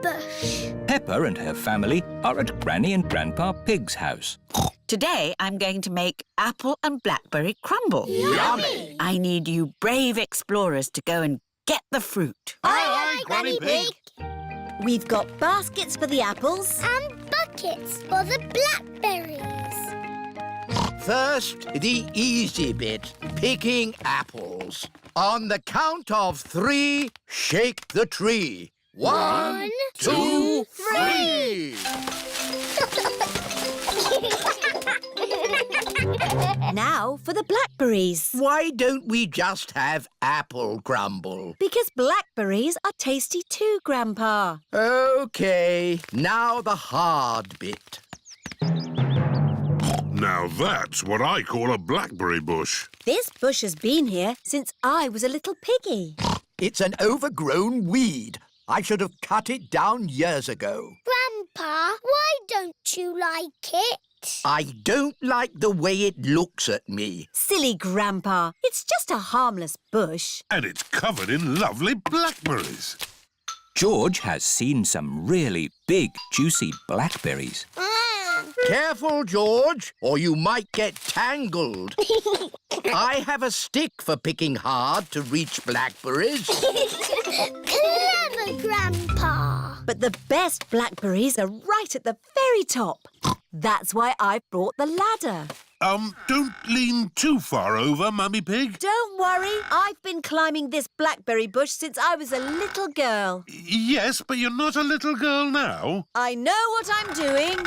bush. Peppa and her family are at Granny and Grandpa Pig's house. Today I'm going to make apple and blackberry crumble. Yummy! I need you brave explorers to go and get the fruit. Aye, Granny Pig. We've got baskets for the apples. And buckets for the blackberries. First, the easy bit, picking apples. On the count of 3, shake the tree. 1, 2, 3. Now for the blackberries. Why don't we just have apple crumble? Because blackberries are tasty too, Grandpa. OK, now the hard bit. Now that's what I call a blackberry bush. This bush has been here since I was a little piggy. It's an overgrown weed. I should have cut it down years ago. Grandpa, why don't you like it? I don't like the way it looks at me. Silly Grandpa. It's just a harmless bush. And it's covered in lovely blackberries. George has seen some really big, juicy blackberries. Careful, George, or you might get tangled. I have a stick for picking hard to reach blackberries. Clever, Grandpa. But the best blackberries are right at the very top. That's why I brought the ladder. Don't lean too far over, Mummy Pig. Don't worry, I've been climbing this blackberry bush since I was a little girl. Yes, but you're not a little girl now. I know what I'm doing.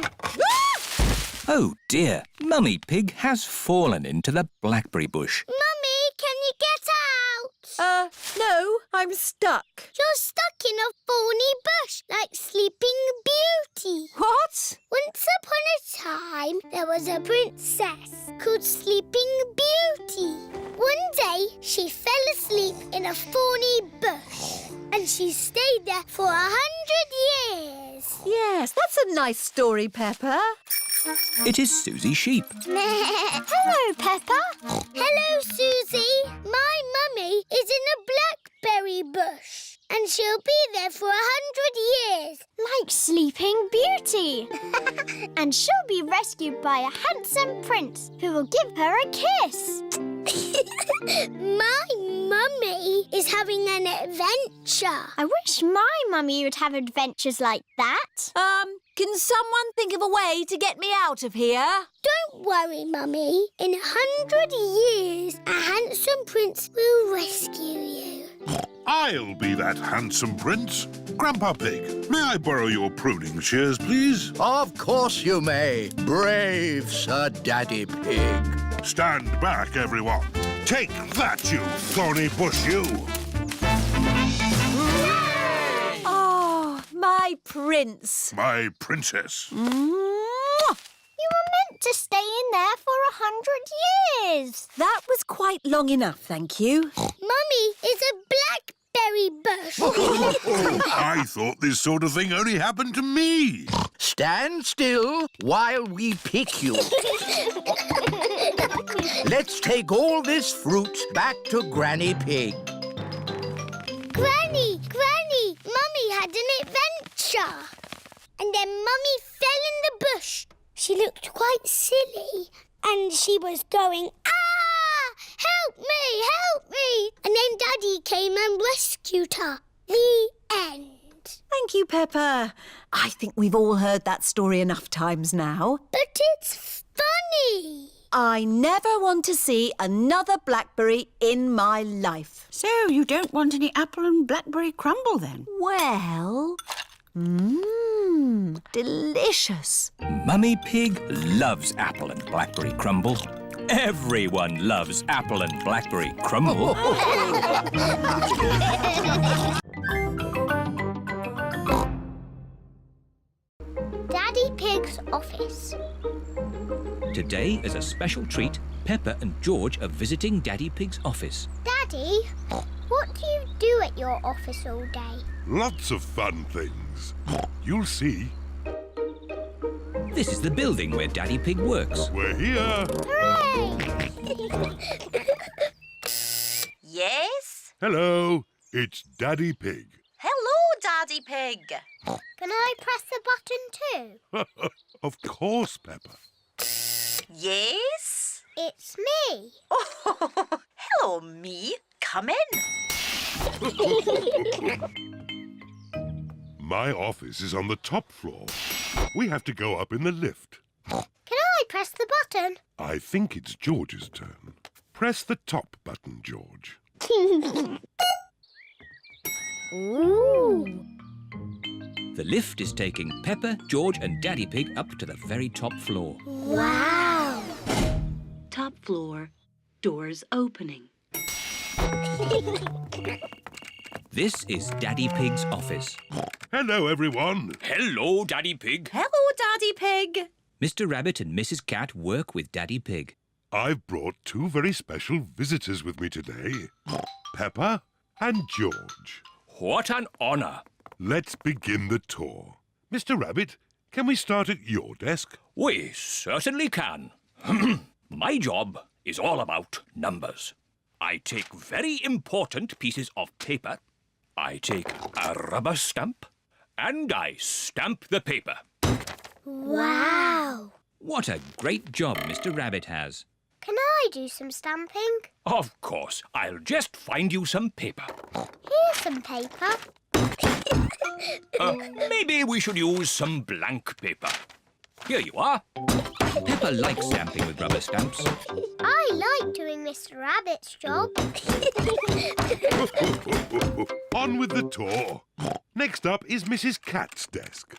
Oh dear, Mummy Pig has fallen into the blackberry bush. Mummy, can you get out? No, I'm stuck. You're stuck in a thorny bush like Sleeping Beauty. What? Once upon a time, there was a princess called Sleeping Beauty. One day, she fell asleep in a thorny bush, and she stayed there for 100 years. Yes, that's a nice story, Peppa. It is Suzy Sheep. Hello, Peppa. Hello, Suzy. My mummy is in a blackberry bush, and she'll be there for 100 years. Like Sleeping Beauty. And she'll be rescued by a handsome prince who will give her a kiss. My mummy is having an adventure. I wish my mummy would have adventures like that. Can someone think of a way to get me out of here? Don't worry, Mummy. In 100 years, a handsome prince will rescue you. I'll be that handsome prince. Grandpa Pig, may I borrow your pruning shears, please? Of course you may, brave Sir Daddy Pig. Stand back, everyone. Take that, you thorny bush, you. Oh, my prince. My princess. You were meant to stay in there for 100 years. That was quite long enough, thank you. Mummy is a blackberry bush. I thought this sort of thing only happened to me. Stand still while we pick you. Let's take all this fruit back to Granny Pig. Granny, Mummy had an adventure. And then Mummy fell in the bush. She looked quite silly. And she was going, ah! Help me, help me! And then Daddy came and rescued her. The end. Thank you, Peppa. I think we've all heard that story enough times now. But it's funny. I never want to see another blackberry in my life. So you don't want any apple and blackberry crumble then? Well, delicious. Mummy Pig loves apple and blackberry crumble. Everyone loves apple and blackberry crumble. Daddy Pig's office. Today, as a special treat, Peppa and George are visiting Daddy Pig's office. Daddy, what do you do at your office all day? Lots of fun things. You'll see. This is the building where Daddy Pig works. We're here. Hooray! Yes? Hello, it's Daddy Pig. Hello, Daddy Pig. Can I press the button too? Of course, Peppa. Yes? It's me. Oh, hello, me. Come in. My office is on the top floor. We have to go up in the lift. Can I press the button? I think it's George's turn. Press the top button, George. Ooh. The lift is taking Peppa, George and Daddy Pig up to the very top floor. Wow. Top floor, doors opening. This is Daddy Pig's office. Hello, everyone. Hello, Daddy Pig. Hello, Daddy Pig. Mr. Rabbit and Mrs. Cat work with Daddy Pig. I've brought two very special visitors with me today. Peppa and George. What an honour. Let's begin the tour. Mr. Rabbit, can we start at your desk? We certainly can. My job is all about numbers. I take very important pieces of paper. I take a rubber stamp and I stamp the paper. Wow. What a great job Mr. Rabbit has. Can I do some stamping? Of course, I'll just find you some paper. Here's some paper. Maybe we should use some blank paper. Here you are. Peppa likes stamping with rubber stamps. I like doing Mr. Rabbit's job. On with the tour. Next up is Mrs. Cat's desk.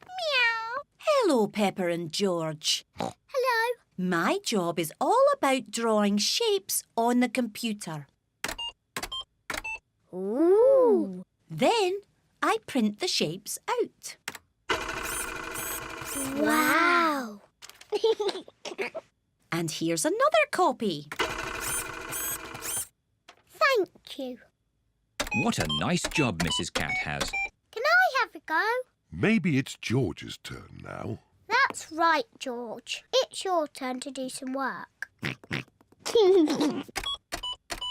Meow. Hello, Peppa and George. Hello. My job is all about drawing shapes on the computer. Ooh. Then I print the shapes out. Wow. And here's another copy. Thank you. What a nice job Mrs. Cat has. Can I have a go? Maybe it's George's turn now. That's right, George. It's your turn to do some work.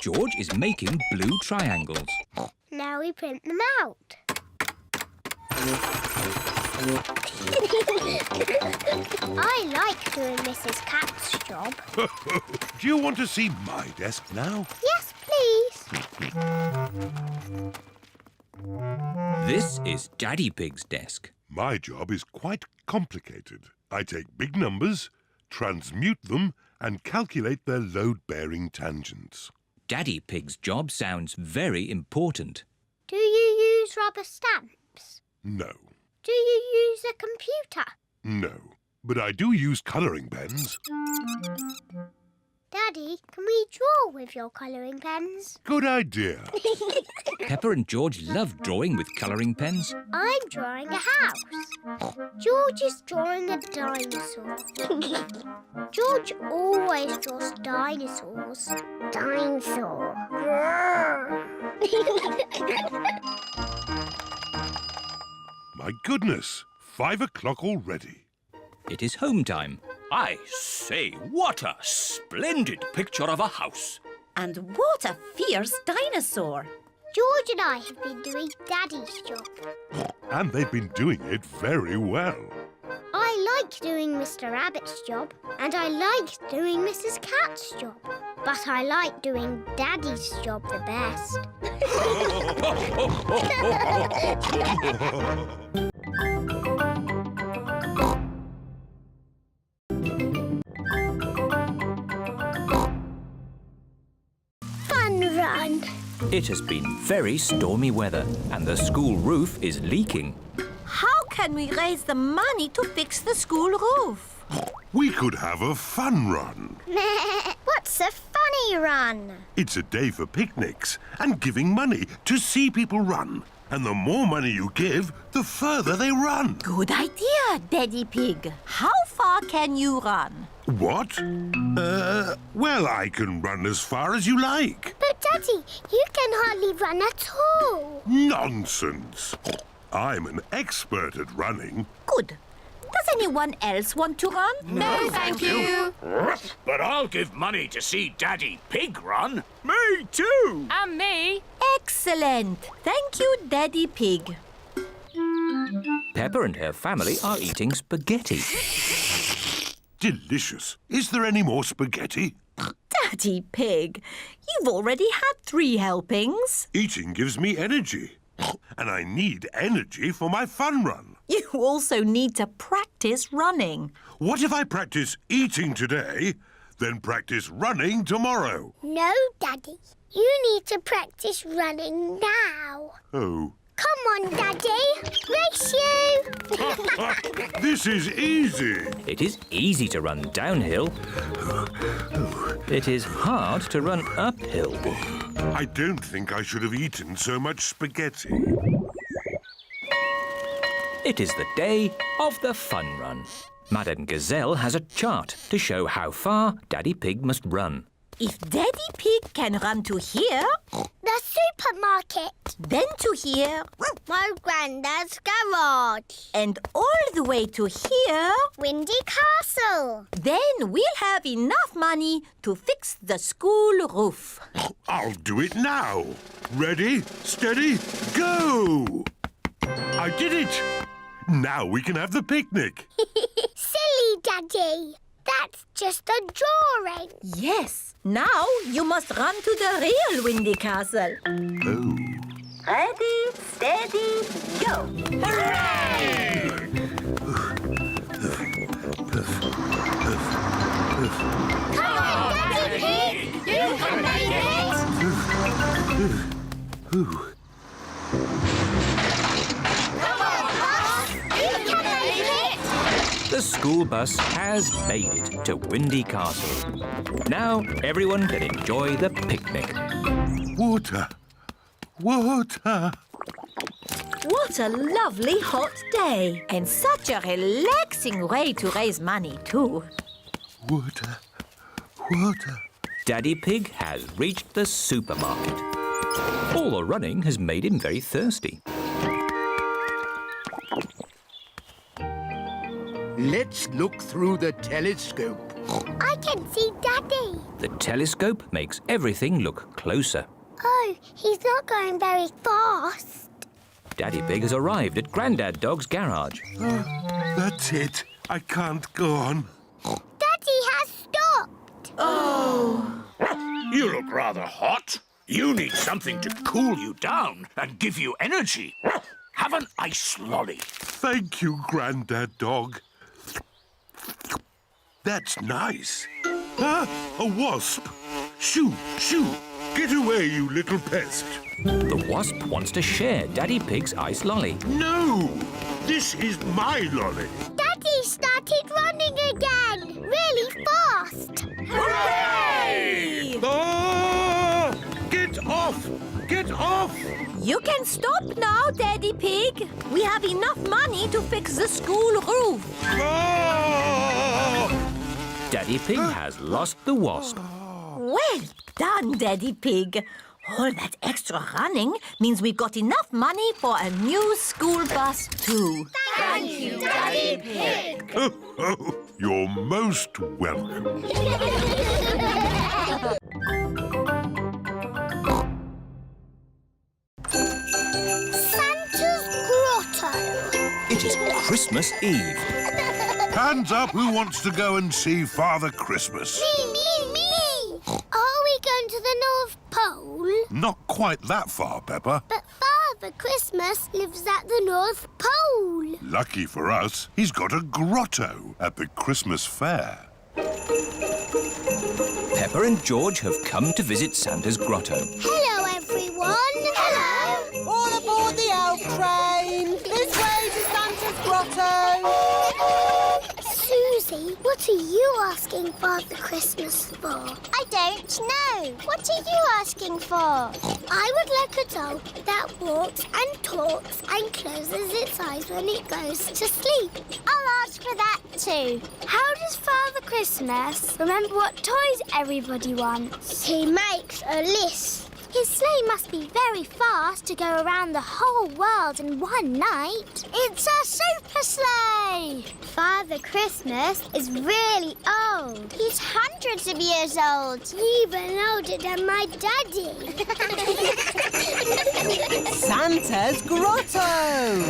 George is making blue triangles. Now we print them out. I like doing Mrs. Cat's job. Do you want to see my desk now? Yes, please. This is Daddy Pig's desk. My job is quite complicated. I take big numbers, transmute them, and calculate their load-bearing tangents. Daddy Pig's job sounds very important. Do you use rubber stamps? No, Do you use a computer? no. But I do use colouring pens. Daddy, can we draw with your colouring pens? Good idea. Peppa and George love drawing with colouring pens. I'm drawing a house. George is drawing a dinosaur. George always draws dinosaurs. Dinosaur. My goodness, 5 o'clock already. It is home time. I say, what a splendid picture of a house. And what a fierce dinosaur. George and I have been doing Daddy's job. And they've been doing it very well. I like doing Mr. Rabbit's job, and I like doing Mrs. Cat's job. But I like doing Daddy's job the best. Fun run. It has been very stormy weather and the school roof is leaking. How can we raise the money to fix the school roof? We could have a fun run. What's a funny run? It's a day for picnics and giving money to see people run. And the more money you give, the further they run. Good idea, Daddy Pig. How far can you run? What? Well, I can run as far as you like. But, Daddy, you can hardly run at all. Nonsense. I'm an expert at running. Good. Does anyone else want to run? No, thank you. But I'll give money to see Daddy Pig run. Me too. And me. Excellent. Thank you, Daddy Pig. Peppa and her family are eating spaghetti. Delicious. Is there any more spaghetti? Daddy Pig, you've already had 3 helpings. Eating gives me energy. And I need energy for my fun run. You also need to practice running. What if I practice eating today, then practice running tomorrow? No, Daddy. You need to practice running now. Oh. Come on, Daddy. Race you. This is easy. It is easy to run downhill. It is hard to run uphill. I don't think I should have eaten so much spaghetti. It is the day of the fun run. Madame Gazelle has a chart to show how far Daddy Pig must run. If Daddy Pig can run to here, The supermarket. then to here, My granddad's garage. and all the way to here, Windy Castle. then we'll have enough money to fix the school roof. I'll do it now. Ready, steady, go! I did it! Now we can have the picnic. Silly Daddy. That's just a drawing. Yes, now you must run to the real Windy Castle. Oh. Ready, steady, go! Hooray! Come on, Daddy Pig. You can make it. Come on, Boss. You can make it. The school bus has made it to Windy Castle. Now everyone can enjoy the picnic. Water. Water. What a lovely hot day, and such a relaxing way to raise money too. Water. Water. Daddy Pig has reached the supermarket. All the running has made him very thirsty. Let's look through the telescope. I can see Daddy. The telescope makes everything look closer. Oh, he's not going very fast. Daddy Pig has arrived at Grandad Dog's garage. That's it. I can't go on. Daddy has stopped. You look rather hot. You need something to cool you down and give you energy. Have an ice lolly. Thank you, Grandad Dog. That's nice. Ah, a wasp. Shoo, shoo. Get away, you little pest. The wasp wants to share Daddy Pig's ice lolly. No! This is my lolly. Daddy started running again. Really fast. Hooray! Ah! Get off! Get off! You can stop now, Daddy Pig. We have enough money to fix the school roof. Ah! Daddy Pig has lost the wasp. Well done, Daddy Pig. All that extra running means we've got enough money for a new school bus too. Thank you, Daddy Pig. Oh, you're most welcome. Santa's grotto. It is Christmas Eve. Hands up, who wants to go and see Father Christmas? Me. Are we going to the North Pole? Not quite that far, Peppa. But Father Christmas lives at the North Pole. Lucky for us, he's got a grotto at the Christmas fair. Peppa and George have come to visit Santa's grotto. Hello, everyone. Hello. All aboard the elf train! This way to Santa's grotto! Suzy, what are you asking Father Christmas for? I don't know. What are you asking for? I would like a doll that walks and talks and closes its eyes when it goes to sleep. I'll ask for that too. How does Father Christmas remember what toys everybody wants? He makes a list. His sleigh must be very fast to go around the whole world in one night. It's a super sleigh! Father Christmas is really old. He's hundreds of years old. Even older than my daddy. Santa's grotto!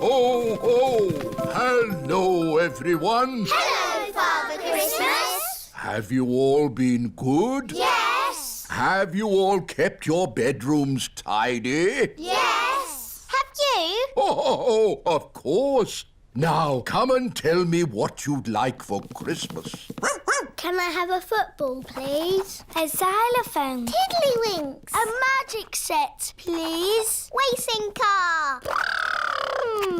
Ho, ho, ho! Hello, everyone. Hello, Father Christmas. Have you all been good? Yes. Have you all kept your bedrooms tidy? Yes. Have you? Oh, of course. Now, come and tell me what you'd like for Christmas. Can I have a football, please? A xylophone. Tiddlywinks. A magic set, please. Racing car.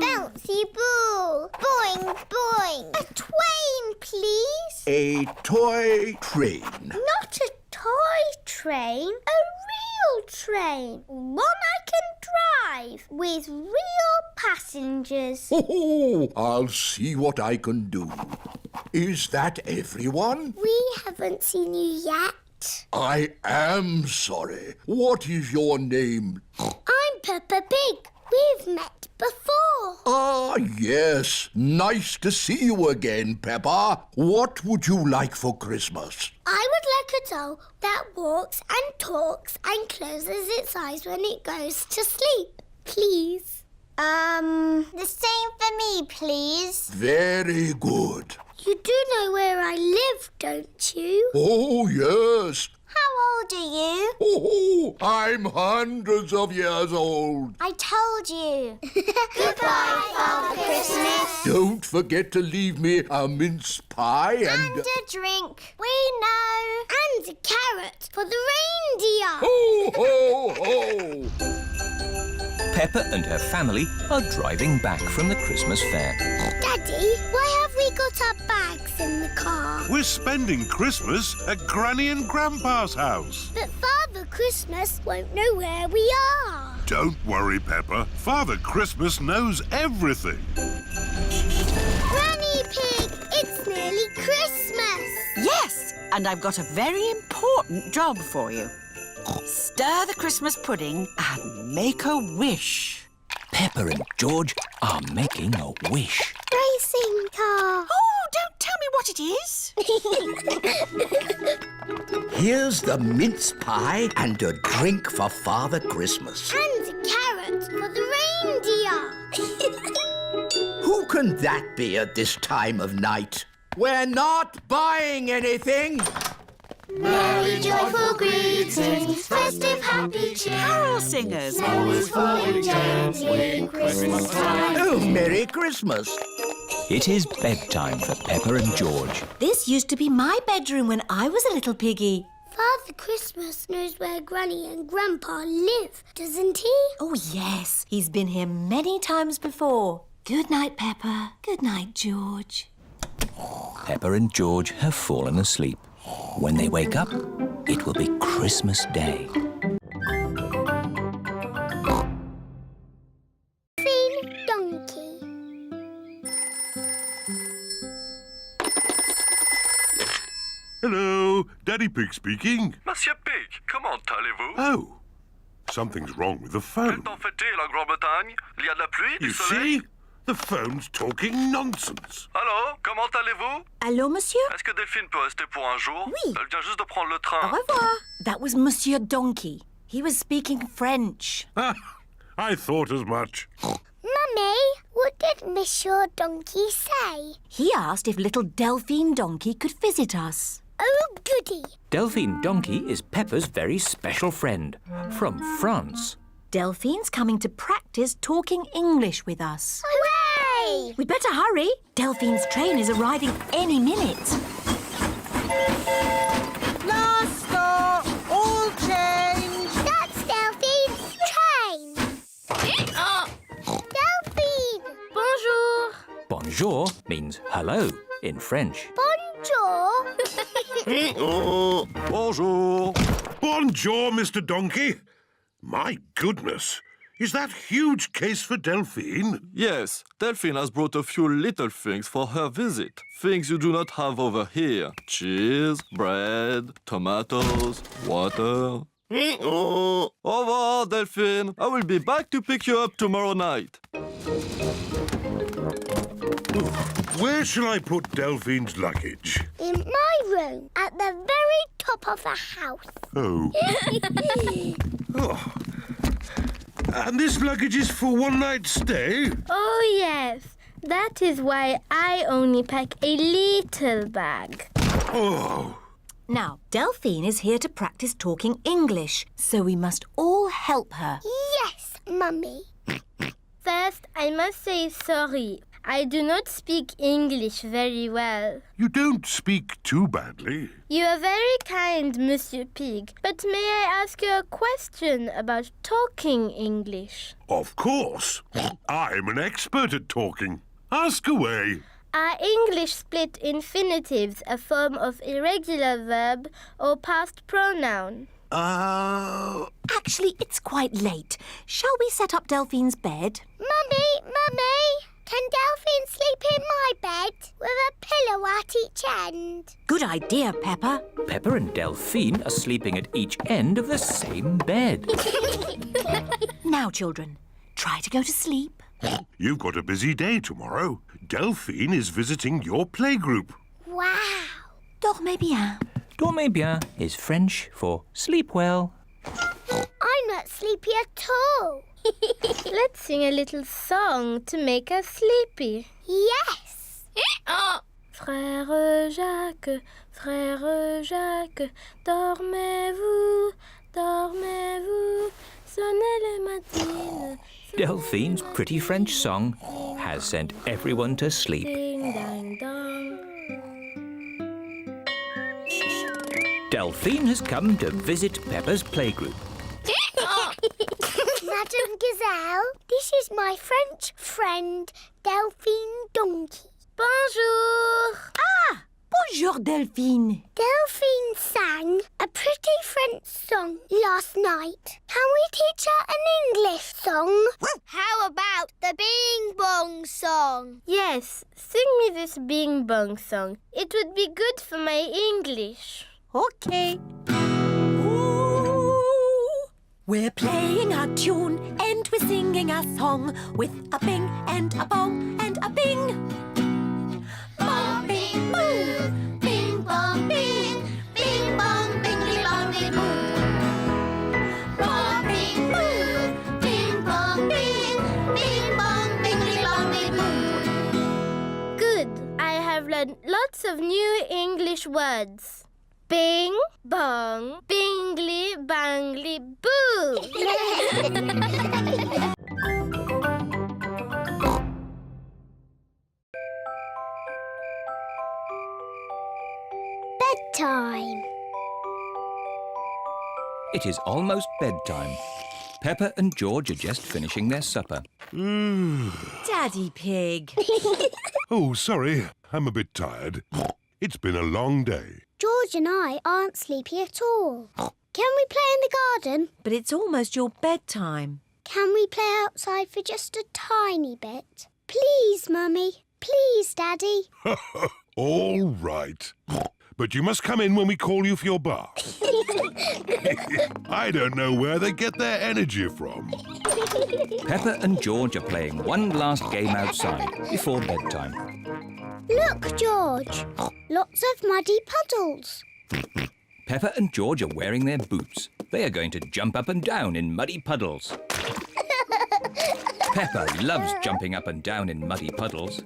Bouncy ball. Boing, boing. A twain, please. A toy train. Not a toy train. A real train. One I can drive with real passengers. Oh, I'll see what I can do. Is that everyone? We haven't seen you yet. I am sorry. What is your name? I'm Peppa Pig. We've met before. Ah, yes. Nice to see you again, Peppa. What would you like for Christmas? I would like a doll that walks and talks and closes its eyes when it goes to sleep, please. The same for me, please. Very good. You do know where I live, don't you? Oh, yes. How old are you? Oh, I'm hundreds of years old. I told you. Goodbye, Father Christmas. Don't forget to leave me a mince pie and... a drink. We know. And a carrot for the reindeer. Ho, ho, ho! Peppa and her family are driving back from the Christmas fair. Daddy, why have we got our bags in the car? We're spending Christmas at Granny and Grandpa's house. But Father Christmas won't know where we are. Don't worry, Peppa. Father Christmas knows everything. Granny Pig, it's nearly Christmas. Yes, and I've got a very important job for you. Stir the Christmas pudding and make a wish. Peppa and George are making a wish. Racing car. Oh, don't tell me what it is. Here's the mince pie and a drink for Father Christmas. And a carrot for the reindeer. Who can that be at this time of night? We're not buying anything. Merry joyful greetings, festive happy cheer. Carol singers. Snow is falling gently in Christmas time. Oh, Merry Christmas. It is bedtime for Peppa and George. This used to be my bedroom when I was a little piggy. Father Christmas knows where Granny and Grandpa live, doesn't he? Oh, yes. He's been here many times before. Good night, Peppa. Good night, George. Peppa and George have fallen asleep. When they wake up, it will be Christmas Day. Delphine Donkey. Hello, Daddy Pig speaking. Monsieur Pig, comment allez-vous? Oh, something's wrong with the phone. Qu'est-ce fait-il en Grande-Bretagne? Il y a de la pluie, du You soleil? see? The phone's talking nonsense. Allô, comment allez-vous? Allô, monsieur? Est-ce que Delphine peut rester pour un jour? Oui. Elle vient juste de prendre le train. Au revoir. That was Monsieur Donkey. He was speaking French. I thought as much. Mummy, what did Monsieur Donkey say? He asked if little Delphine Donkey could visit us. Oh, goody. Delphine Donkey is Peppa's very special friend from France. Delphine's coming to practice talking English with us. Hooray! We'd better hurry. Delphine's train is arriving any minute. Last stop, all change. That's Delphine's train. Delphine! Bonjour. Bonjour means hello in French. Bonjour. Bonjour. Bonjour, Mr. Donkey. My goodness. Is that huge case for Delphine? Yes, Delphine has brought a few little things for her visit. Things you do not have over here. Cheese, bread, tomatoes, water. Au revoir, Delphine. I will be back to pick you up tomorrow night. Where shall I put Delphine's luggage? In my room, at the very top of the house. Oh. Oh. And this luggage is for one night stay? Oh, yes. That is why I only pack a little bag. Oh. Now, Delphine is here to practice talking English, so we must all help her. Yes, Mummy. First, I must say sorry. I do not speak English very well. You don't speak too badly. You are very kind, Monsieur Pig, but may I ask you a question about talking English? Of course. I'm an expert at talking. Ask away. Are English split infinitives a form of irregular verb or past pronoun? Actually, it's quite late. Shall we set up Delphine's bed? Mummy! Can Delphine sleep in my bed with a pillow at each end? Good idea, Peppa. Peppa and Delphine are sleeping at each end of the same bed. Now, children, try to go to sleep. You've got a busy day tomorrow. Delphine is visiting your playgroup. Wow! Dormez bien. Dormez bien is French for sleep well. I'm not sleepy at all. Let's sing a little song to make us sleepy. Yes! Frère Jacques, dormez-vous, sonnez les matines. Delphine's pretty French song has sent everyone to sleep. Ding, dang, dong. Delphine has come to visit Peppa's playgroup. Madame Gazelle, this is my French friend, Delphine Donkey. Bonjour! Ah! Bonjour, Delphine. Delphine sang a pretty French song last night. Can we teach her an English song? How about the Bing Bong song? Yes, sing me this Bing Bong song. It would be good for my English. Okay. Ooh, we're playing a tune and we're singing a song with a bing and a bong and a bing. Bong, bing, boo. Bing, bong, bing. Bing, bong, bingly, bongly, boo. Bong, bing, boo. Bing, bong, bing. Bing, bong, bingly, bongly, boo. Good. I have learned lots of new English words. Bing, bong, bingly, bangly, boo! Bedtime. It is almost bedtime. Peppa and George are just finishing their supper. Daddy Pig. Oh, sorry. I'm a bit tired. It's been a long day. George and I aren't sleepy at all. Can we play in the garden? But it's almost your bedtime. Can we play outside for just a tiny bit? Please, Mummy. Please, Daddy. All right. But you must come in when we call you for your bath. I don't know where they get their energy from. Peppa and George are playing one last game outside before bedtime. Look, George. Lots of muddy puddles. Peppa and George are wearing their boots. They are going to jump up and down in muddy puddles. Peppa loves jumping up and down in muddy puddles.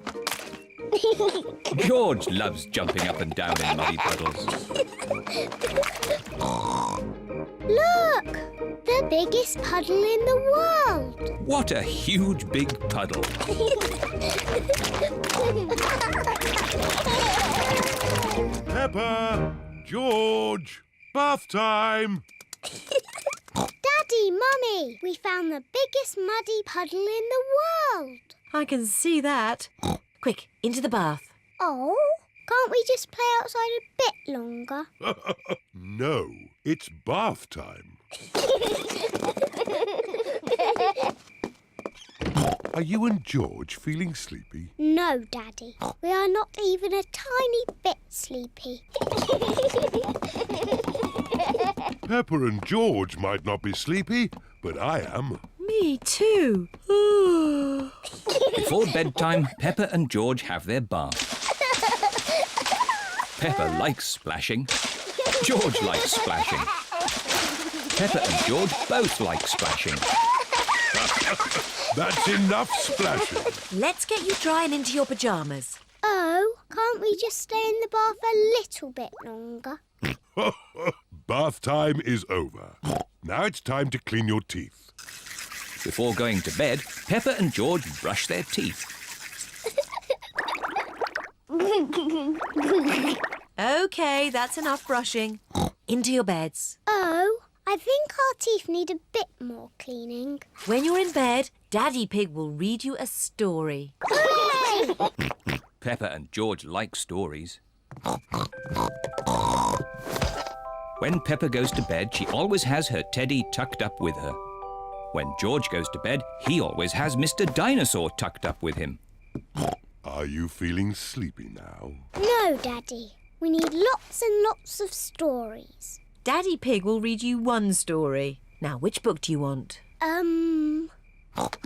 George loves jumping up and down in muddy puddles. Look! The biggest puddle in the world. What a huge big puddle. Peppa! George! Bath time! Daddy, Mummy, we found the biggest muddy puddle in the world. I can see that. Quick, into the bath. Oh, can't we just play outside a bit longer? No, it's bath time. Are you and George feeling sleepy? No, Daddy. We are not even a tiny bit sleepy. Peppa and George might not be sleepy, but I am. Me too. Before bedtime, Peppa and George have their bath. Peppa likes splashing. George likes splashing. Peppa and George both like splashing. That's enough splashing. Let's get you drying into your pyjamas. Oh, can't we just stay in the bath a little bit longer? Bath time is over. Now it's time to clean your teeth. Before going to bed, Peppa and George brush their teeth. OK, that's enough brushing. Into your beds. Oh, I think our teeth need a bit more cleaning. When you're in bed, Daddy Pig will read you a story. Hooray! Peppa and George like stories. When Peppa goes to bed, she always has her teddy tucked up with her. When George goes to bed, he always has Mr. Dinosaur tucked up with him. Are you feeling sleepy now? No, Daddy. We need lots and lots of stories. Daddy Pig will read you one story. Now, which book do you want? The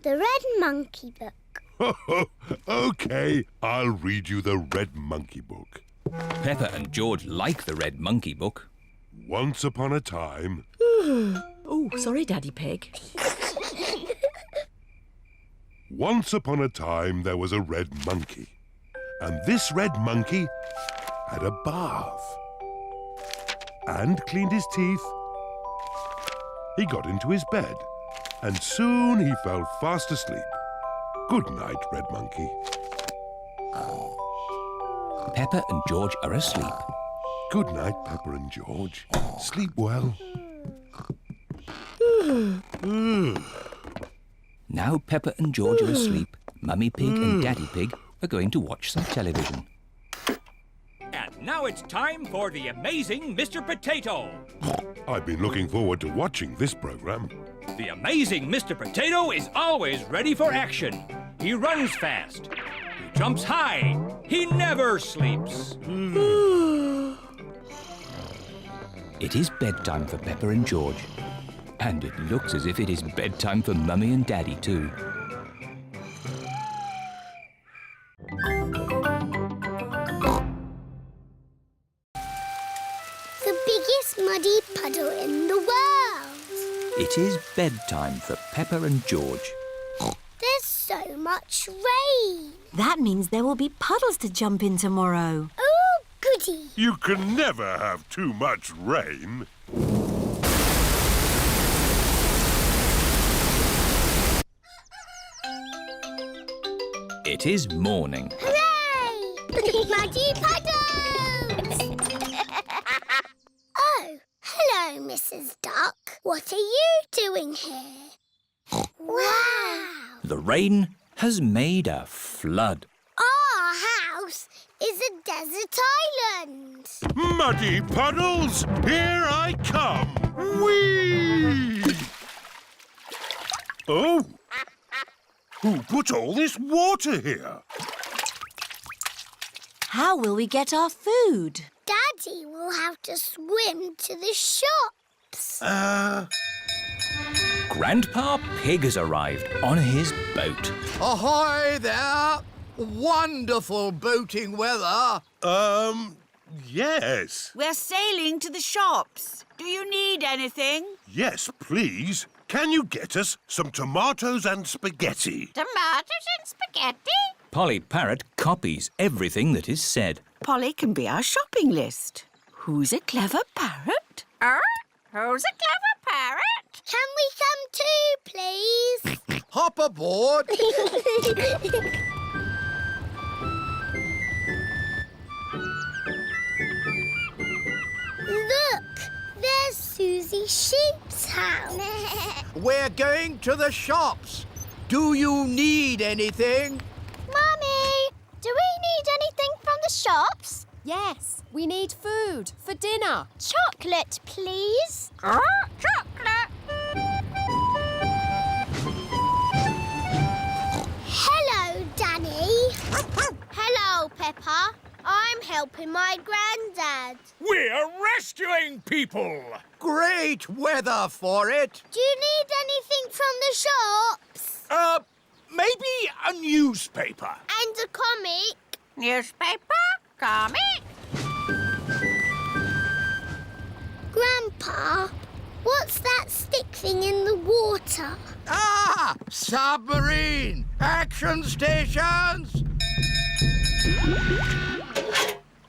Red Monkey book. OK, I'll read you the Red Monkey book. Peppa and George like the Red Monkey book. Once upon a time... Oh, sorry, Daddy Pig. Once upon a time, there was a red monkey. And this red monkey had a bath. And cleaned his teeth. He got into his bed. And soon he fell fast asleep. Good night, Red Monkey. Peppa and George are asleep. Good night, Peppa and George. Sleep well. Now Peppa and George are asleep, Mummy Pig and Daddy Pig are going to watch some television. And now it's time for the amazing Mr. Potato. I've been looking forward to watching this program. The amazing Mr. Potato is always ready for action. He runs fast. He jumps high. He never sleeps. It is bedtime for Peppa and George. And it looks as if it is bedtime for Mummy and Daddy too. The biggest muddy puddle in the world. It is bedtime for Peppa and George. There's so much rain. That means there will be puddles to jump in tomorrow. Oh, goody. You can never have too much rain. It is morning. Hooray! Muddy puddles! Oh, hello, Mrs. Duck. What are you doing here? Wow! The rain has made a flood. Our house is a desert island. Muddy puddles, here I come. Whee! Oh! Who put all this water here? How will we get our food? Daddy will have to swim to the shops. Grandpa Pig has arrived on his boat. Ahoy there! Wonderful boating weather. Yes. We're sailing to the shops. Do you need anything? Yes, please. Can you get us some tomatoes and spaghetti? Tomatoes and spaghetti? Polly Parrot copies everything that is said. Polly can be our shopping list. Who's a clever parrot? Who's a clever parrot? Can we come too, please? Hop aboard. Look, there's Suzy Sheep's house. We're going to the shops. Do you need anything? Mummy, do we need anything from the shops? Yes, we need food for dinner. Chocolate, please. Chocolate. Hello, Danny. Hello, Peppa. I'm helping my granddad. We're rescuing people! Great weather for it. Do you need anything from the shops? Maybe a newspaper. And a comic? Newspaper? Comic? Grandpa, what's that stick thing in the water? Ah, Submarine! Action stations!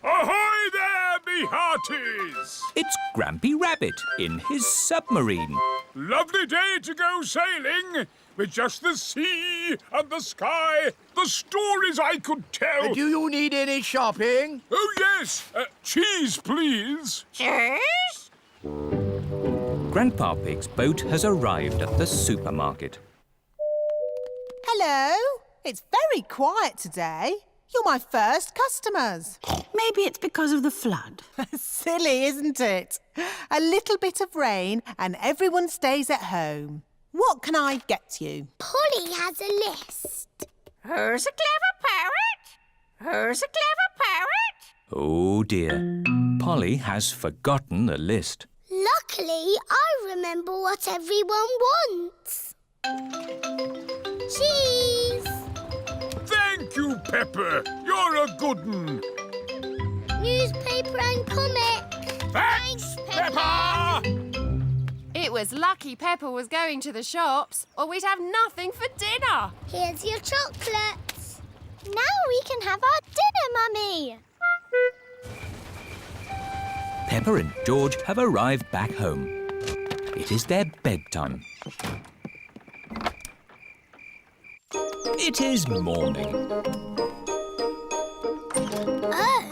Ahoy there, me hearties! It's Grampy Rabbit in his submarine. Lovely day to go sailing, with just the sea and the sky, the stories I could tell. Do you need any shopping? Oh, yes. Cheese, please. Cheers? Grandpa Pig's boat has arrived at the supermarket. Hello. It's very quiet today. You're my first customers. Maybe it's because of the flood. Silly, isn't it? A little bit of rain and everyone stays at home. What can I get you? Polly has a list. Who's a clever parrot? Who's a clever parrot? Oh dear, Polly has forgotten the list. Luckily, I remember what everyone wants. Cheese! Thank you, Peppa. You're a good un. Newspaper and comic. Thanks, Peppa! It was lucky Peppa was going to the shops, or we'd have nothing for dinner. Here's your chocolates. Now we can have our dinner, Mummy. Peppa and George have arrived back home. It is their bedtime. It is morning. Oh.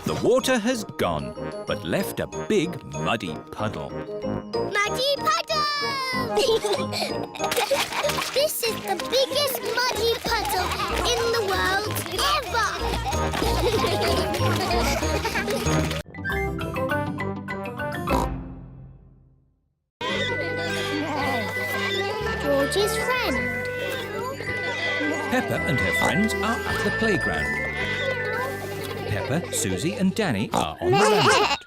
The water has gone, but left a big muddy puddle. Muddy puddle! This is the biggest muddy puddle in the world ever! George's friend. Peppa and her friends are at the playground. Peppa, Suzy and Danny are on the rampart.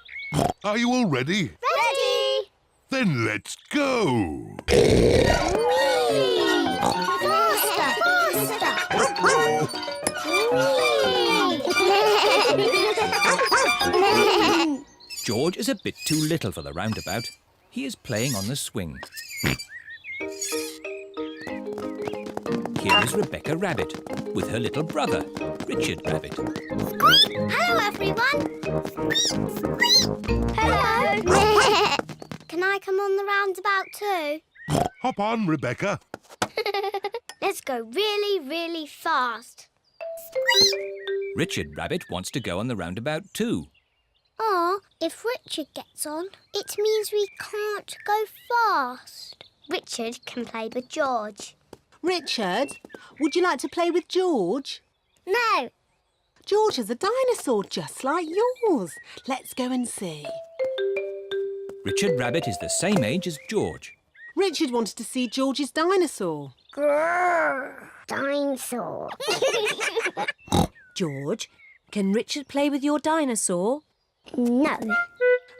Are you all ready? Ready! Then let's go! George is a bit too little for the roundabout. He is playing on the swing. Here is Rebecca Rabbit with her little brother, Richard Rabbit. Hello, everyone. Hello. Can I come on the roundabout too? Hop on, Rebecca. Let's go really, really fast. Richard Rabbit wants to go on the roundabout too. If Richard gets on, it means we can't go fast. Richard can play with George. Richard, would you like to play with George? No. George is a dinosaur just like yours. Let's go and see. Richard Rabbit is the same age as George. Richard wanted to see George's dinosaur. Grrr, dinosaur. George, can Richard play with your dinosaur? No.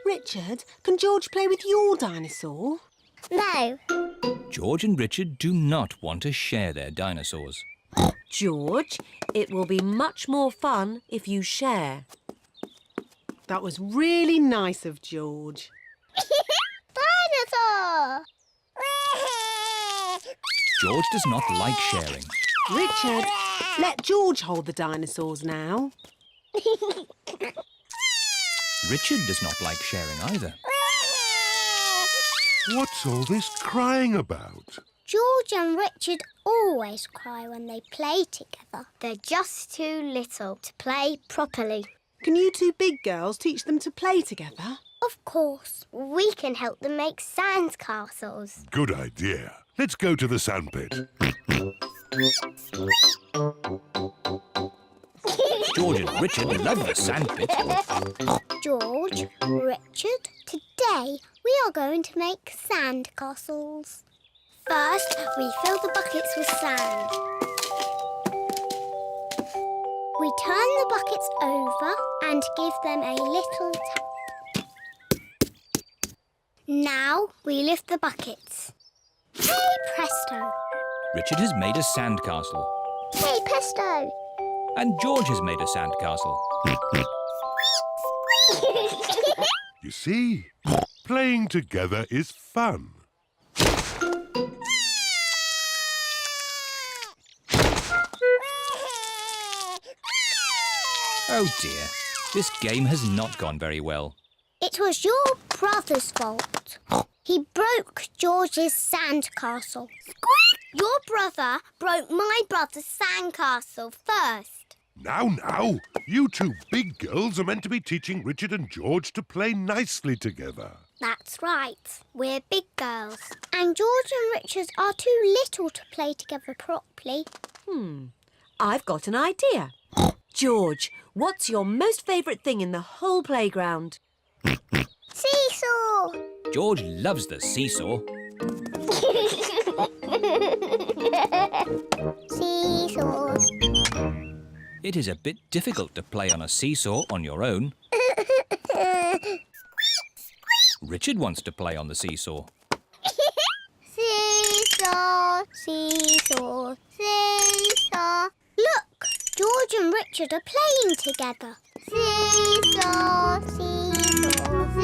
Richard, can George play with your dinosaur? No. George and Richard do not want to share their dinosaurs. George, it will be much more fun if you share. That was really nice of George. Dinosaur! George does not like sharing. Richard, let George hold the dinosaurs now. Richard does not like sharing either. What's all this crying about? George and Richard always cry when they play together. They're just too little to play properly. Can you two big girls teach them to play together? Of course. We can help them make sand castles. Good idea. Let's go to the sandpit. George and Richard love the sandpit. George, Richard, today we are going to make sand castles. First, we fill the buckets with sand. We turn the buckets over and give them a little tap. Now we lift the buckets. Hey, presto! Richard has made a sandcastle. Hey, presto! And George has made a sandcastle. You see, playing together is fun. Oh dear, this game has not gone very well. It was your brother's fault. He broke George's sandcastle. Squeak! Your brother broke my brother's sandcastle first. Now, you two big girls are meant to be teaching Richard and George to play nicely together. That's right. We're big girls. And George and Richard are too little to play together properly. I've got an idea. George, what's your most favourite thing in the whole playground? Seesaw! George loves the seesaw. Seesaws. It is a bit difficult to play on a seesaw on your own. Richard wants to play on the seesaw. Seesaw, seesaw, seesaw. Look, George and Richard are playing together. Seesaw, seesaw,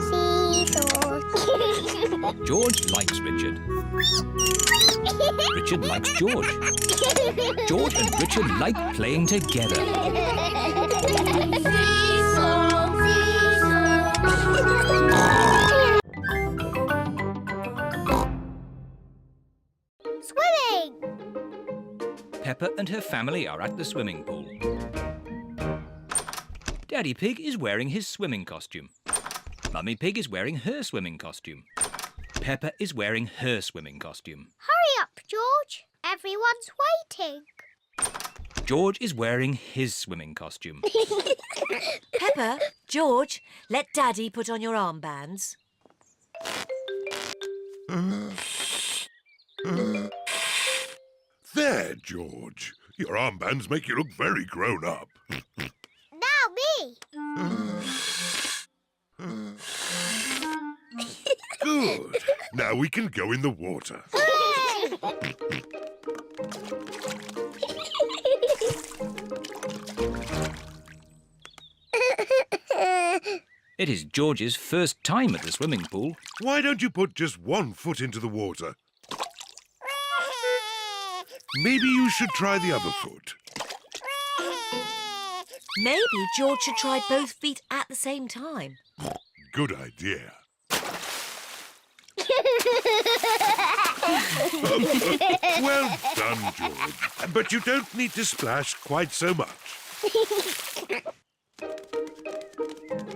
seesaw, seesaw. George likes Richard. Richard likes George. George and Richard like playing together. Swimming! Peppa and her family are at the swimming pool. Daddy Pig is wearing his swimming costume. Mummy Pig is wearing her swimming costume. Peppa is wearing her swimming costume. Hurry up, George. Everyone's waiting. George is wearing his swimming costume. Peppa, George, let Daddy put on your armbands. There, George. Your armbands make you look very grown up. Now me. Good. Now we can go in the water. It is George's first time at the swimming pool. Why don't you put just one foot into the water? Maybe you should try the other foot. Maybe George should try both feet at the same time. Good idea. Well done, George. But you don't need to splash quite so much.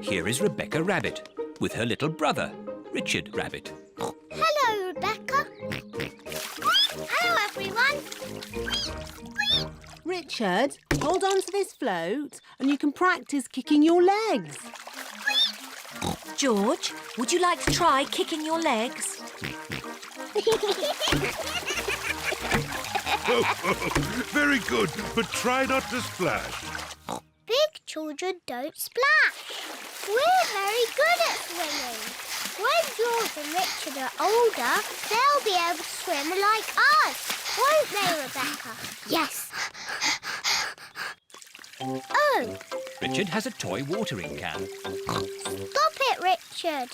Here is Rebecca Rabbit with her little brother, Richard Rabbit. Hello, Rebecca. Hello, everyone. Richard, hold on to this float and you can practice kicking your legs. George, would you like to try kicking your legs? Very good, but try not to splash. Big children don't splash. We're very good at swimming. When George and Richard are older, they'll be able to swim like us. Won't they, Rebecca? Yes. Oh, Richard has a toy watering can. stop it, Richard.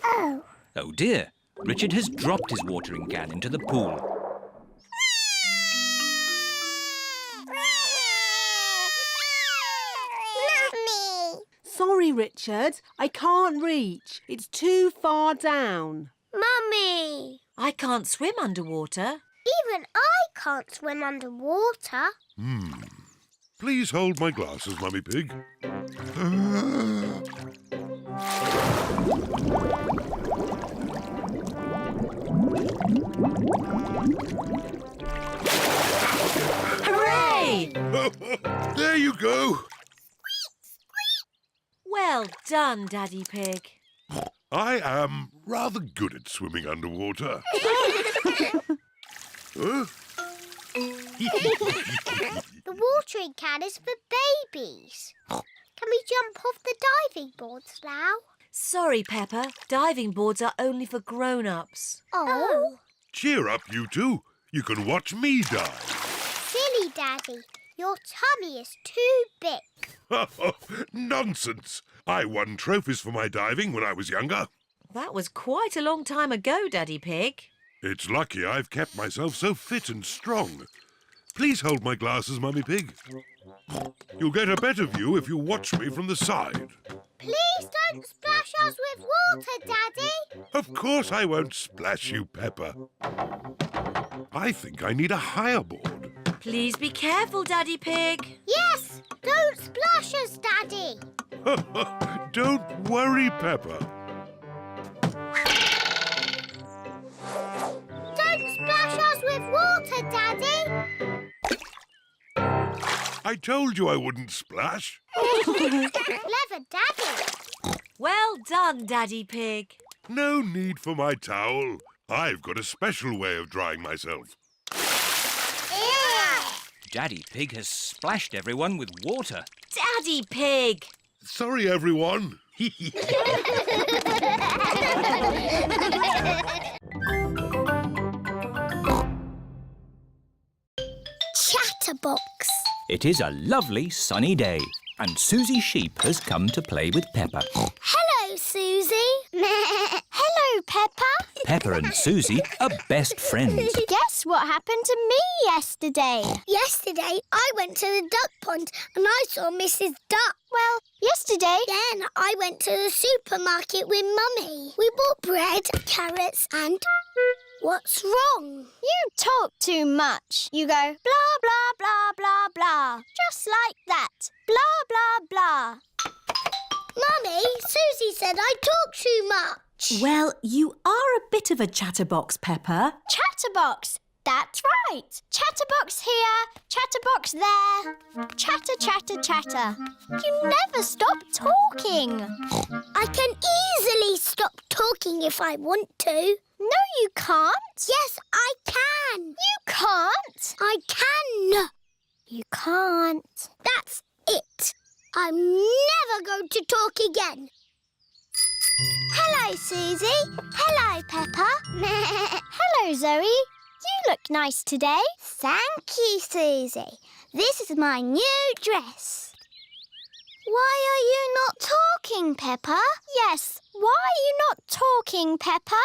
Oh. Oh dear, Richard has dropped his watering can into the pool. Mummy. Sorry, Richard. I can't reach. It's too far down. Mummy. I can't swim underwater. Even I can't swim underwater. Please hold my glasses, Mummy Pig. Hooray! There you go. Well done, Daddy Pig. I am rather good at swimming underwater. Huh? The watering can is for babies. Can we jump off the diving boards now? Sorry, Peppa. Diving boards are only for grown-ups. Oh. Cheer up, you two. You can watch me dive. Silly Daddy. Your tummy is too big. Nonsense. I won trophies for my diving when I was younger. That was quite a long time ago, Daddy Pig. It's lucky I've kept myself so fit and strong. Please hold my glasses, Mummy Pig. You'll get a better view if you watch me from the side. Please don't splash us with water, Daddy. Of course I won't splash you, Peppa. I think I need a higher board. Please be careful, Daddy Pig. Yes, don't splash us, Daddy. Don't worry, Peppa. Don't splash us with water, Daddy. I told you I wouldn't splash. Clever Daddy. Well done, Daddy Pig. No need for my towel. I've got a special way of drying myself. Daddy Pig has splashed everyone with water. Daddy Pig. Sorry, everyone. Chatterbox. It is a lovely sunny day, and Suzy Sheep has come to play with Peppa. Hello, Suzy. Hello, Peppa. Peppa and Suzy are best friends. Guess what happened to me yesterday? Yesterday, I went to the duck pond and I saw Mrs. Duck. Well, yesterday... Then I went to the supermarket with Mummy. We bought bread, carrots and... What's wrong? You talk too much. You go blah, blah, blah, blah, blah. Just like that. Blah, blah, blah. Mummy, Suzy said I talk too much. Well, you are a bit of a chatterbox, Peppa. Chatterbox. That's right. Chatterbox here, chatterbox there. Chatter, chatter, chatter. You never stop talking. I can easily stop talking if I want to. No, you can't. Yes, I can. You can't. I can. You can't. That's it. I'm never going to talk again. Hello, Suzy. Hello, Peppa. Hello, Zoe. You look nice today. Thank you, Suzy. This is my new dress. Why are you not talking, Peppa? Yes, why are you not talking, Peppa?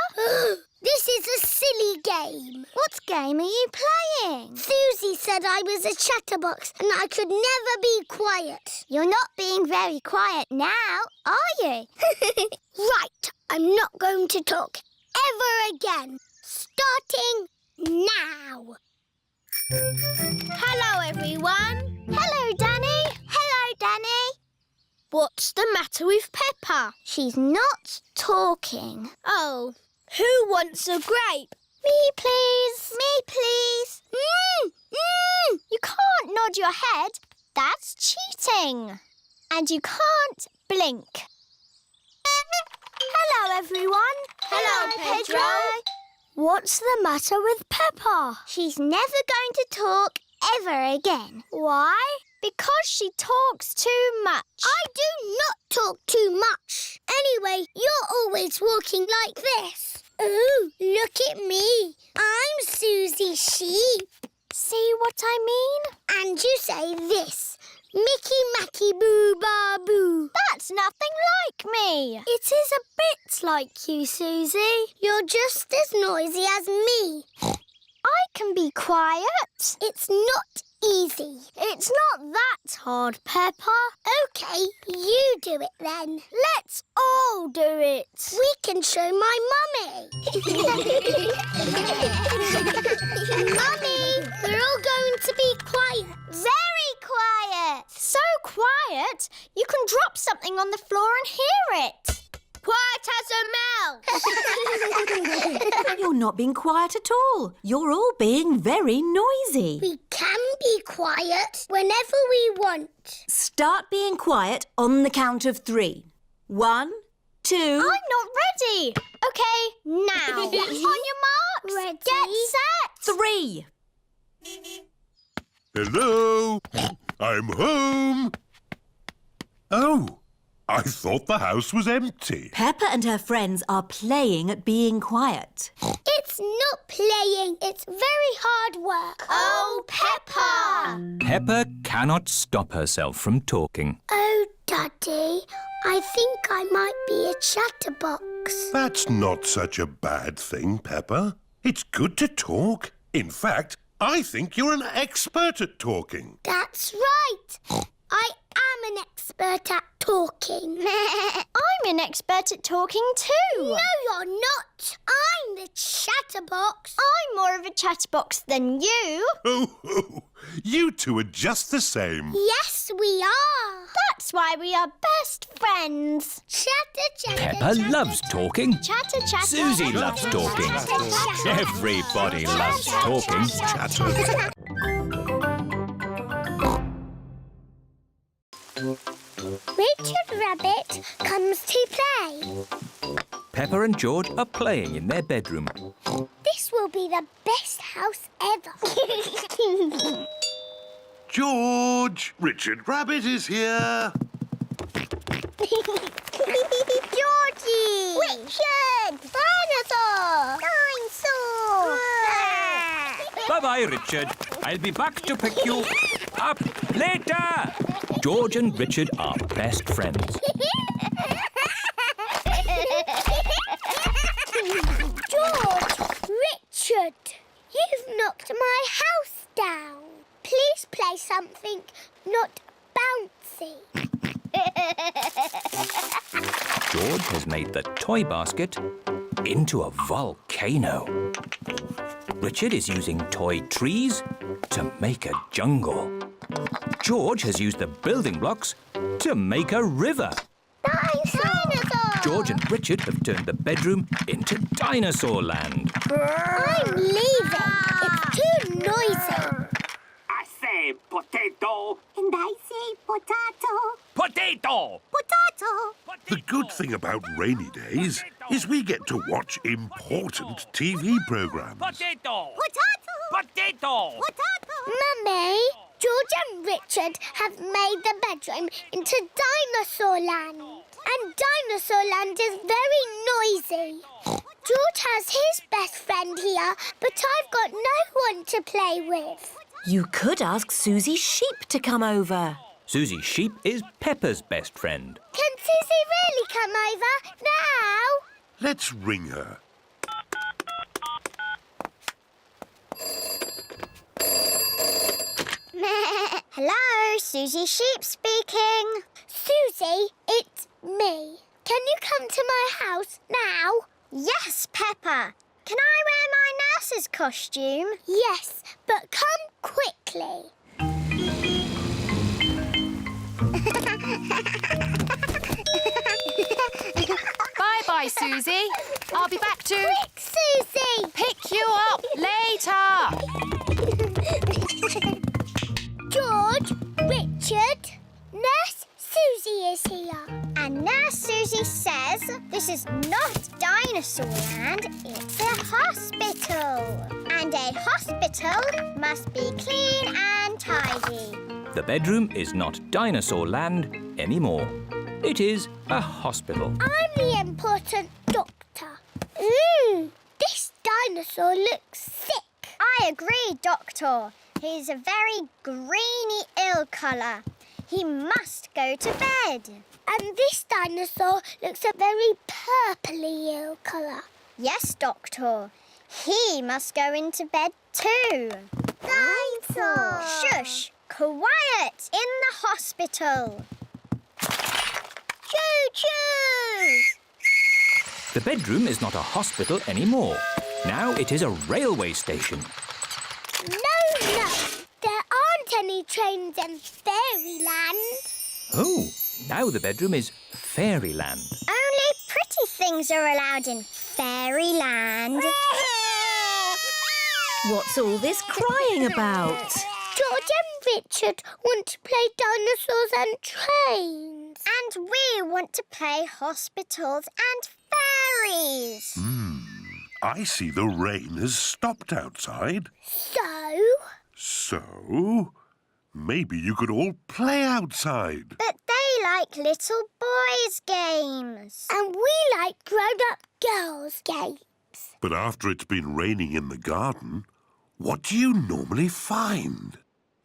This is a silly game. What game are you playing? Suzy said I was a chatterbox and I could never be quiet. You're not being very quiet now, are you? Right, I'm not going to talk ever again. Starting now. Hello, everyone. Hello, Danny. Hello, Danny. What's the matter with Peppa? She's not talking. Oh, who wants a grape? Me, please. Me, please. You can't nod your head. That's cheating. And you can't blink. Hello, everyone. Hello, Pedro. What's the matter with Peppa? She's never going to talk ever again. Why? Because she talks too much. I do not talk too much. Anyway, you're always walking like this. Ooh, look at me. I'm Suzy Sheep. See what I mean? And you say this. Mickey Macky Boo Ba Boo. That's nothing like me. It is a bit like you, Suzy. You're just as noisy as me. I can be quiet. It's not easy. It's not that hard, Peppa. OK, you do it then. Let's all do it. We can show my mummy. Mummy, we're all going to be quiet. Very quiet. So quiet, you can drop something on the floor and hear it. Quiet as a mouse. You're not being quiet at all. You're all being very noisy. We can be quiet whenever we want. Start being quiet on the count of 3. 1, 2... I'm not ready. OK, now. On your marks. Ready. Get set. 3. Hello? I'm home. Oh, I thought the house was empty. Peppa and her friends are playing at being quiet. It's not playing. It's very hard work. Oh, Peppa! Peppa cannot stop herself from talking. Oh, Daddy, I think I might be a chatterbox. That's not such a bad thing, Peppa. It's good to talk. In fact, I think you're an expert at talking. That's right. I am an expert at talking. I'm an expert at talking too. No, you're not. I'm the Chatterbox. I'm more of a Chatterbox than you. Oh, you two are just the same. Yes, we are. That's why we are best friends. Chatter, chatter, Peppa chatter, loves chatter. talking. Chatter, chatter. Suzy chatter, loves chatter, talking. chatter, chatter. Everybody loves talking. Chatter. Richard Rabbit comes to play. Peppa and George are playing in their bedroom. This will be the best house ever. George, Richard Rabbit is here. Georgie! Richard! Dinosaur! Dinosaur! Bye-bye, Richard. I'll be back to pick you up later. George and Richard are best friends. George! Richard! You've knocked my house down. Please play something not bouncy. George has made the toy basket into a volcano. Richard is using toy trees to make a jungle. George has used the building blocks to make a river. Dinosaur! George and Richard have turned the bedroom into dinosaur land. I'm leaving. It's too noisy. I say potato. And I say potato. Potato! Potato. The good thing about rainy days is we get to watch important TV programs. Potato! Potato. Potato! Potato. Mummy, George and Richard have made the bedroom into Dinosaur Land. And Dinosaur Land is very noisy. George has his best friend here, but I've got no one to play with. You could ask Suzy Sheep to come over. Suzy Sheep is Peppa's best friend. Can Suzy really come over now? Let's ring her. Hello, Suzy Sheep speaking. Suzy, it's me. Can you come to my house now? Yes, Peppa. Can I wear my nurse's costume? Yes, but come quickly. Bye-bye, Suzy. I'll be back to Quick, Suzy! pick you up later. George, Richard, Nurse Suzy is here. And Nurse Suzy says this is not Dinosaur Land, it's a hospital. And a hospital must be clean and tidy. The bedroom is not dinosaur land anymore. It is a hospital. I'm the important doctor. This dinosaur looks sick. I agree, Doctor. He's a very greeny ill colour. He must go to bed. And this dinosaur looks a very purpley ill colour. Yes, Doctor. He must go into bed too. Dinosaur! Shush! Quiet in the hospital. Choo-choo! The bedroom is not a hospital anymore. Now it is a railway station. No. There aren't any trains in Fairyland. Oh, now the bedroom is fairyland. Only pretty things are allowed in Fairyland. What's all this crying about? George and Richard want to play dinosaurs and trains. And we want to play hospitals and fairies. I see the rain has stopped outside. So, maybe you could all play outside. But they like little boys' games. And we like grown-up girls' games. But after it's been raining in the garden, what do you normally find?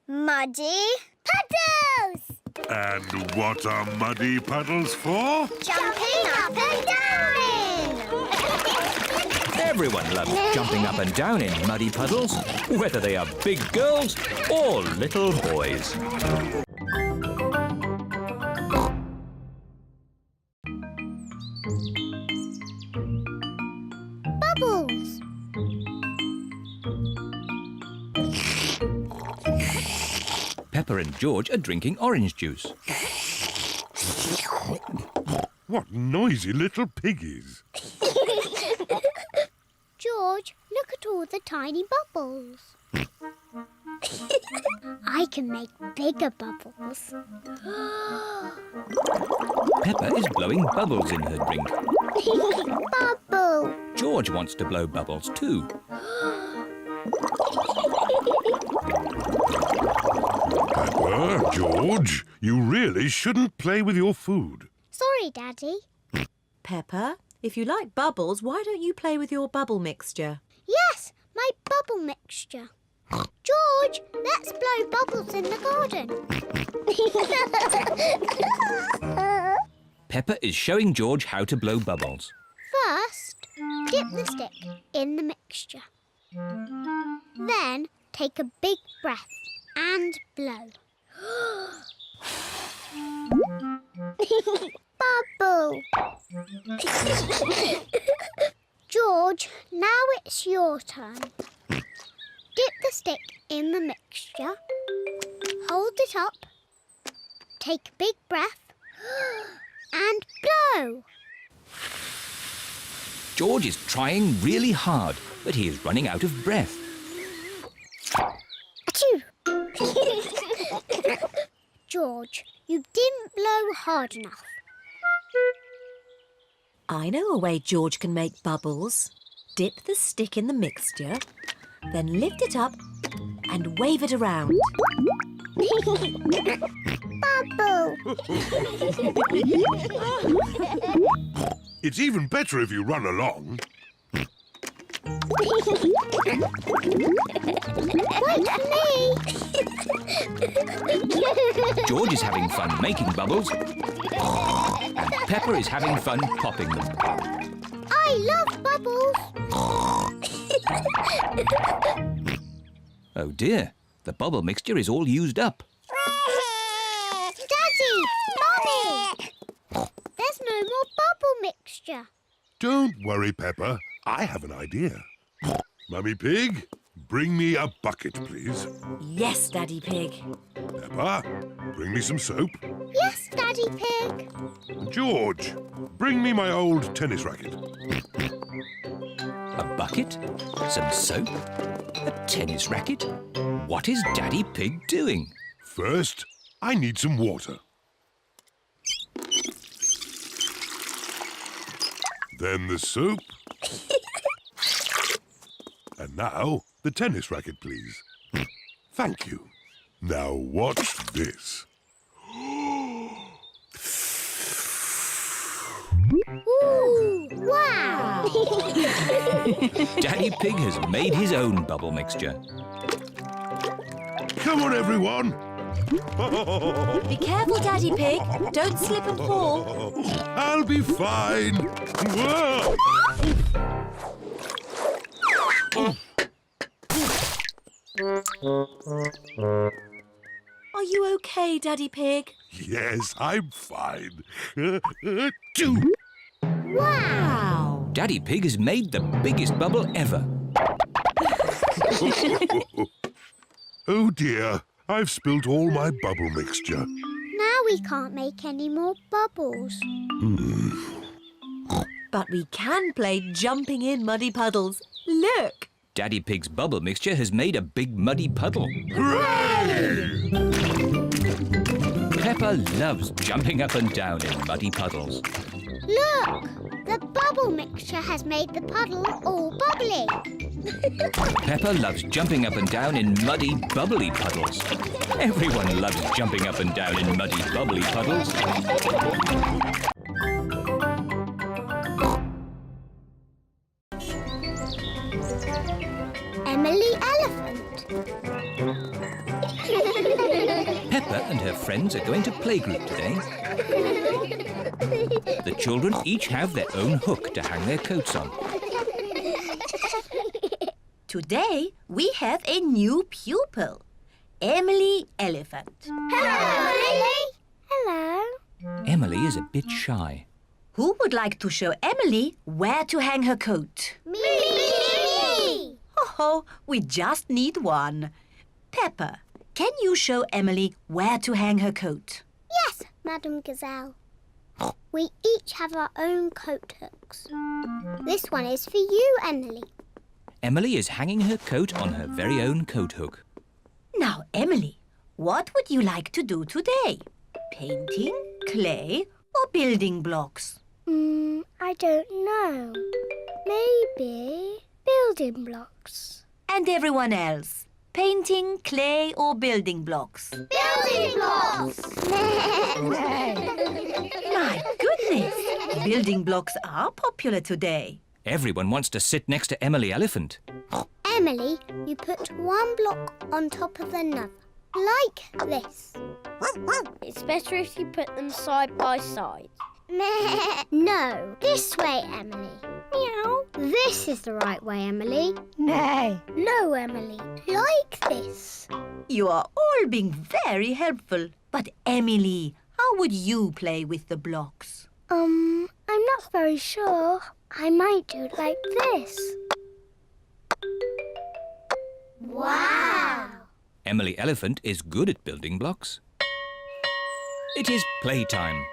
Muddy puddles! And what are muddy puddles for? Jumping up and down! Everyone loves jumping up and down in muddy puddles, whether they are big girls or little boys. Bubbles. Peppa and George are drinking orange juice. What noisy little piggies. George, look at all the tiny bubbles. I can make bigger bubbles. Peppa is blowing bubbles in her drink. Bubble. George wants to blow bubbles too. Peppa, George, you really shouldn't play with your food. Sorry, Daddy. Peppa, if you like bubbles, why don't you play with your bubble mixture? Yes, my bubble mixture. George, let's blow bubbles in the garden. Peppa is showing George how to blow bubbles. First, dip the stick in the mixture. Then, take a big breath and blow. Bubble. George, now it's your turn. Dip the stick in the mixture. Hold it up. Take a big breath. And blow. George is trying really hard, but he is running out of breath. Achoo! George, you didn't blow hard enough. I know a way George can make bubbles. Dip the stick in the mixture, then lift it up and wave it around. Bubble! It's even better if you run along. Wait for me! George is having fun making bubbles, and Peppa is having fun popping them. I love bubbles! Oh dear, the bubble mixture is all used up. Daddy! Mummy! There's no more bubble mixture. Don't worry, Peppa. I have an idea. Mummy Pig, bring me a bucket, please. Yes, Daddy Pig. Peppa, bring me some soap. Yes, Daddy Pig. George, bring me my old tennis racket. A bucket, some soap, a tennis racket. What is Daddy Pig doing? First, I need some water. Then the soap. And now, the tennis racket, please. Thank you. Now watch this. Ooh, wow! Daddy Pig has made his own bubble mixture. Come on, everyone. Be careful, Daddy Pig. Don't slip and fall. I'll be fine. Whoa. Are you okay, Daddy Pig? Yes, I'm fine. Wow! Daddy Pig has made the biggest bubble ever. Oh dear, I've spilt all my bubble mixture. Now we can't make any more bubbles. But we can play jumping in muddy puddles. Look! Daddy Pig's bubble mixture has made a big muddy puddle. Hooray! Peppa loves jumping up and down in muddy puddles. Look! The bubble mixture has made the puddle all bubbly. Peppa loves jumping up and down in muddy, bubbly puddles. Everyone loves jumping up and down in muddy, bubbly puddles. Emily Elephant. Peppa and her friends are going to playgroup today. The children each have their own hook to hang their coats on. Today, we have a new pupil, Emily Elephant. Hello, Emily. Hello. Emily is a bit shy. Who would like to show Emily where to hang her coat? Me! Oh, we just need one. Peppa, can you show Emily where to hang her coat? Yes, Madam Gazelle. We each have our own coat hooks. This one is for you, Emily. Emily is hanging her coat on her very own coat hook. Now, Emily, what would you like to do today? Painting, clay, or building blocks? I don't know. Maybe building blocks. And everyone else? Painting, clay, or building blocks? Building blocks! My goodness! Building blocks are popular today. Everyone wants to sit next to Emily Elephant. Emily, you put one block on top of another, like this. It's better if you put them side by side. No, this way, Emily. Meow. This is the right way, Emily. Nay. No, Emily, like this. You are all being very helpful. But Emily, how would you play with the blocks? I'm not very sure. I might do it like this. Wow! Emily Elephant is good at building blocks. It is playtime.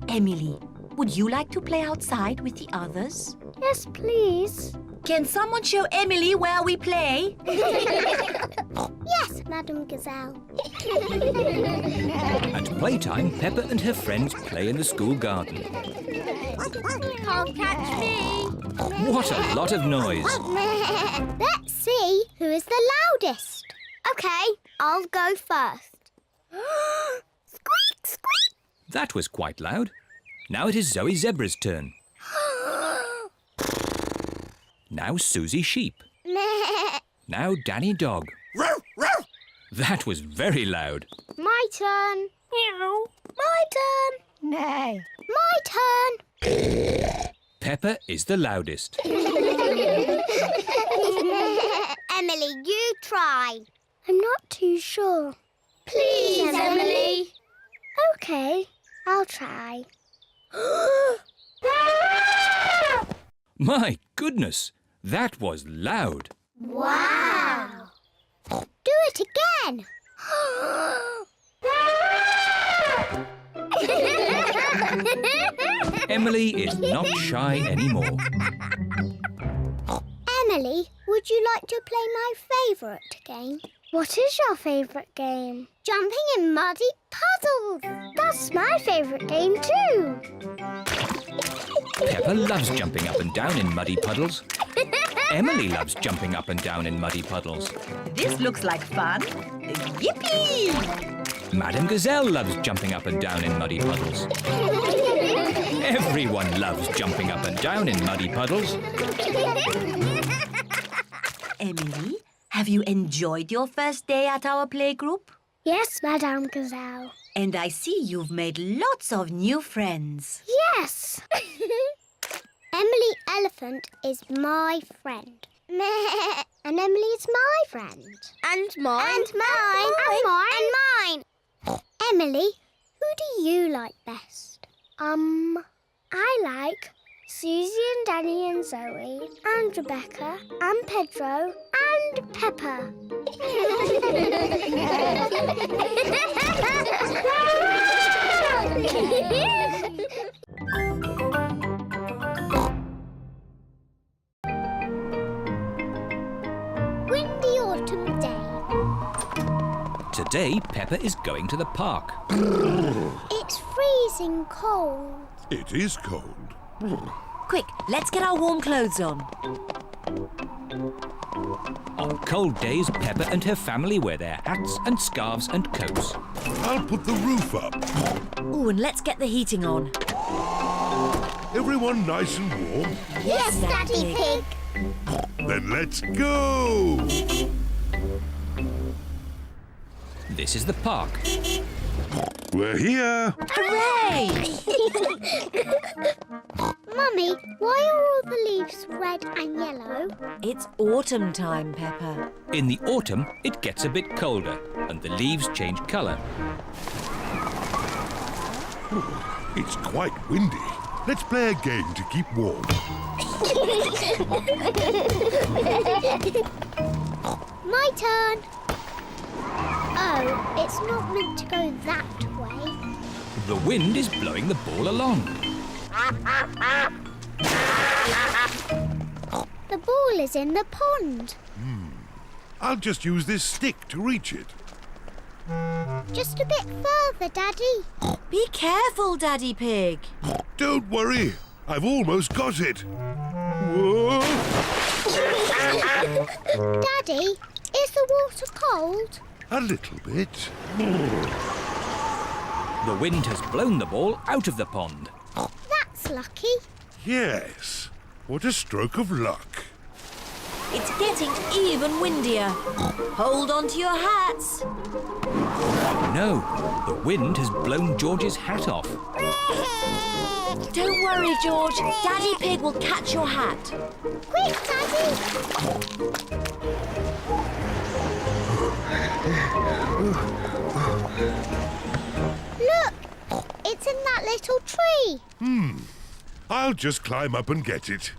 Emily, would you like to play outside with the others? Yes, please. Can someone show Emily where we play? Yes, Madam Gazelle. At playtime, Peppa and her friends play in the school garden. Can't catch me. What a lot of noise! Let's see who is the loudest. OK, I'll go first. Squeak, squeak. That was quite loud. Now it is Zoe Zebra's turn. Now Suzy Sheep. Now Danny Dog. That was very loud. My turn. Meow. My turn. Nay. My turn. Peppa is the loudest. Emily, you try. I'm not too sure. Please, Emily. OK, I'll try. My goodness, that was loud. Wow. Do it again. Emily is not shy anymore. Emily, would you like to play my favourite game? What is your favourite game? Jumping in muddy puddles. That's my favourite game too. Peppa loves jumping up and down in muddy puddles. Emily loves jumping up and down in muddy puddles. This looks like fun. Yippee! Madam Gazelle loves jumping up and down in muddy puddles. Everyone loves jumping up and down in muddy puddles. Emily, have you enjoyed your first day at our playgroup? Yes, Madame Gazelle. And I see you've made lots of new friends. Yes. Emily Elephant is my friend. And Emily is my friend. And mine. And mine. And mine. And mine. Emily, who do you like best? I like Suzy and Danny and Zoe and Rebecca and Pedro and Peppa. Windy autumn day. Today, Peppa is going to the park. It's freezing cold. It is cold. Quick, let's get our warm clothes on. On cold days, Peppa and her family wear their hats and scarves and coats. I'll put the roof up. Ooh, and let's get the heating on. Everyone nice and warm? Yes, Daddy Pig. Then let's go! This is the park. We're here! Hooray! Mummy, why are all the leaves red and yellow? It's autumn time, Peppa. In the autumn, it gets a bit colder and the leaves change colour. It's quite windy. Let's play a game to keep warm. My turn. Oh, it's not meant to go that way. The wind is blowing the ball along. The ball is in the pond. I'll just use this stick to reach it. Just a bit further, Daddy. Be careful, Daddy Pig. Don't worry, I've almost got it. Whoa! Daddy, is the water cold? A little bit. The wind has blown the ball out of the pond. That's lucky. Yes. What a stroke of luck. It's getting even windier. Hold on to your hats. No, the wind has blown George's hat off. Don't worry, George. Daddy Pig will catch your hat. Quick, Daddy. Look, it's in that little tree. I'll just climb up and get it.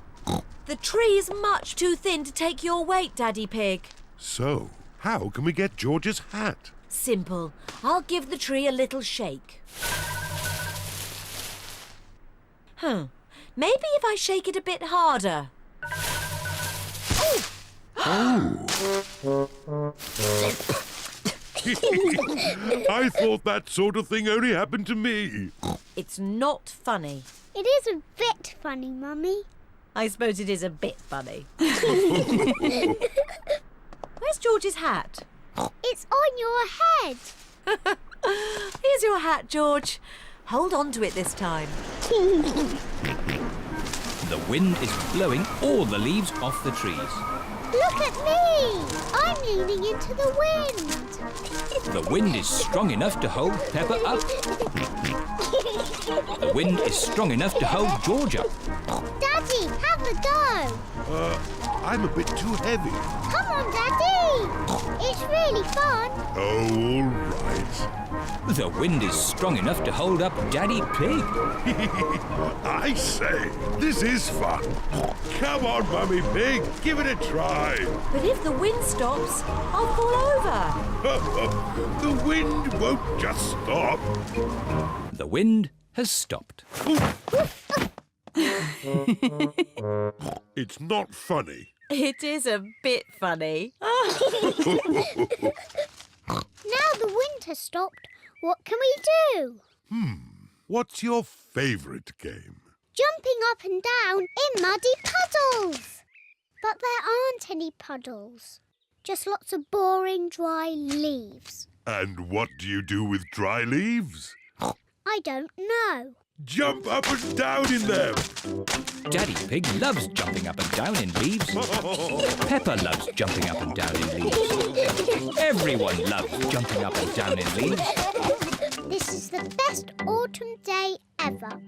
The tree is much too thin to take your weight, Daddy Pig. So, how can we get George's hat? Simple. I'll give the tree a little shake. Maybe if I shake it a bit harder. I thought that sort of thing only happened to me. It's not funny. It is a bit funny, Mummy. I suppose it is a bit funny. Where's George's hat? It's on your head. Here's your hat, George. Hold on to it this time. The wind is blowing all the leaves off the trees. Look at me. I'm leaning into the wind. The wind is strong enough to hold Peppa up. The wind is strong enough to hold George up. Daddy, have a go. I'm a bit too heavy. Come on, Daddy. It's really fun. Oh, all right. The wind is strong enough to hold up Daddy Pig. I say, this is fun. Come on, Mummy Pig, give it a try. But if the wind stops, I'll fall over. The wind won't just stop. The wind has stopped. It's not funny. It is a bit funny. Now the wind has stopped. What can we do? What's your favourite game? Jumping up and down in muddy puddles. But there aren't any puddles. Just lots of boring, dry leaves. And what do you do with dry leaves? I don't know. Jump up and down in them. Daddy Pig loves jumping up and down in leaves. Peppa loves jumping up and down in leaves. Everyone loves jumping up and down in leaves. This is the best autumn day ever.